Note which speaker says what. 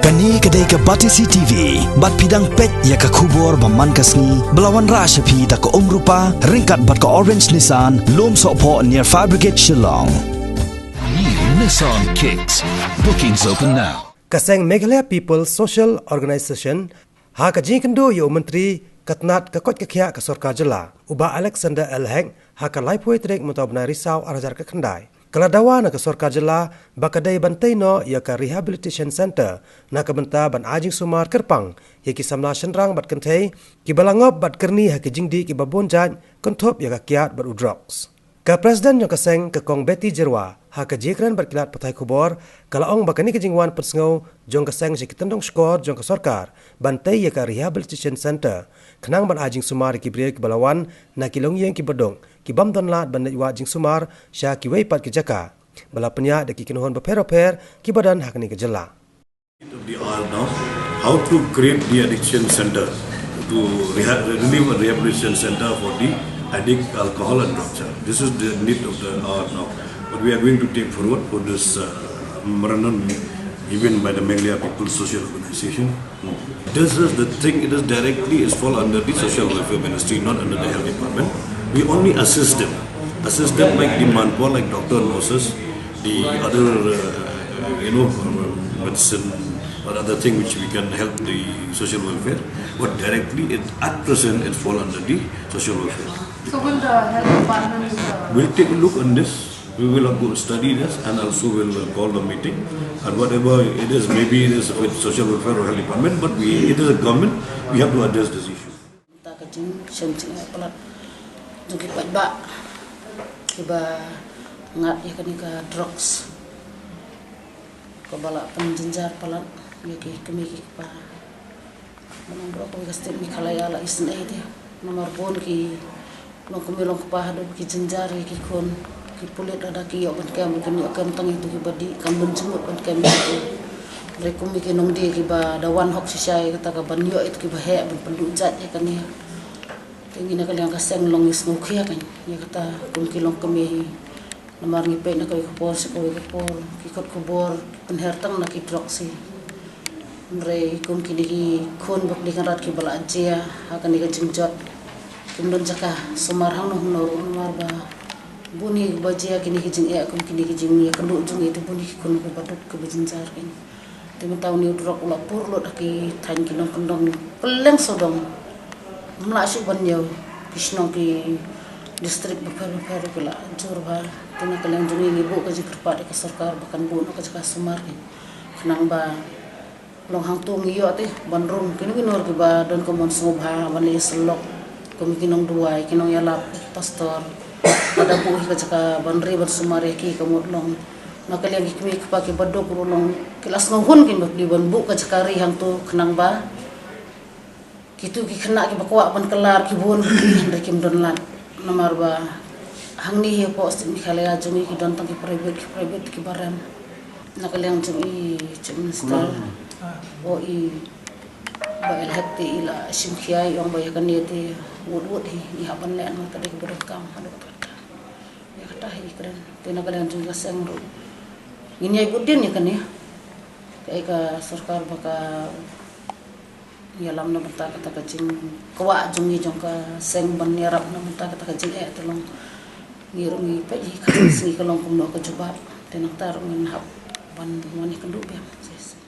Speaker 1: Kani kedai ke Batisi TV, bat pidang pet ya ke kubur baman kasni, belawan rasyapi tak ke rupa, ringkat bat ke Orange Nissan, lom sokpo near Fire Brigade Shillong.
Speaker 2: New Nissan Kicks. Bookings open now.
Speaker 3: Kaseng Meghalaya People Social Organisation, ha kaji kendo yo menteri katnat kakot kekia ke Sorkar Jela, uba Alexander Elheng, ha ka laipoi trek mutabna risau arajar ke kendai. Keladawa na ke Sorkar Jela, bakadai bantai no ya ke Rehabilitation Center, na ke benta ban ajing sumar kerpang, ya ki samla senrang bat kentai, ki balangop bat kerni ha ke jingdi ki babon jan, kontop ya ke kiat bat udroks. Ka Presiden yang keseng ke Kong Betty Jerwa, ha ke jikran berkilat patai kubor, kalau ong bakani ke jingwan persengau, jong keseng si kitendong skor jong ke Sorkar, bantai ya ke Rehabilitation Center, kenang ban ajing sumar ki beri ke Balawan, na ki long yang ki bedong, ki bam don lat ban wa jing sumar, sya ki wei pat ki jaka, bala penyak de ki kinuhon beper-per, ki badan hakni ke Jela.
Speaker 4: The all now, how to create the addiction center, to relieve a rehabilitation center for the addict alcohol and drugs. This is the need of the hour now. But we are going to take forward for this memorandum given by the Meghalaya People Social Organisation. This is the thing, it is directly is fall under the Social Welfare Ministry, not under the Health Department. We only assist them like demand for, like doctor, nurses, the other, medicine or other thing which we can help the social welfare. But directly, at present, it fall under the social welfare.
Speaker 5: So will the health department...
Speaker 4: We'll take a look on this. We will go study this and also we'll call the meeting. And whatever it is, maybe it is with social welfare or health department, but it is a government, we have to address this issue.
Speaker 5: Drugs. Kebala penjenjar palat yaki kemiki pa. Manong bro ko gastin mi kalaya la isna ide. Nomor pon ki long kumilong pa hado ki jenjar ki kon ki pulit ada ki yo ban kam kan yo kam tang itu ki badi kam bun semut ban kam itu. Rekum mi ki nong di ki ba dawan hok sisai kata ka ban yo itu ki ba he ban pendu jat ya kan ya. Tinggi na kalyang kaseng long is ngukya kan. Ya kata kum ki long kemi namar ngipe na kay kupor sa kay kupor kikot kubor penhertang na kidroksi mre kum kini kon bak dikarat ki bala ajia akan dikan jingjot kimdon jaka sumarhang no honor namar ba buni bajia kini kijing e kum kini kijing ya kendu jung itu buni kon ko baduk ke bijinjar kan temu tahu ni drok ula pur lo ki than kinong kendong peleng sodong mla su banyo kisnong ki distrik beper-beper pula Jurba tena kalian juni ibu ke jikrpat ke Sorkar bahkan bu no ke Sumar ni kenang ba long hang tu ngiyo teh bandrung kini kinor ke ba don komon sungobha bali selok kumi kinong duai kinong yalap pastor ada bu ke jaka bandri ber Sumar ki kamut long no kalian kimi ke pake badok long kelas ngohun kin di ban bu ke jaka ri hang tu kenang ba kitu ki kena ki bakwa ban kelar ki bun ndek kim don lat nomor ba hang ni he po sti Meghalaya jumi ki don tang ki private ki baram nakaliang jumi minister o i ba el hatti ila simkhia yang ba yakan ni ti wud hi haban le an tadi ki berekam ado kata ya kata hi keren te nakaliang jumi ka seng ro ini ai budin ya kan ya kai ka Sorkar baka yalam na benta kata kacing kawa jungi jongka seng ban yarap na benta kata kacing tolong ngirungi pe ji kasi kalong kumno ko jubab tenang tar ngin hap ban wani kendu biam sis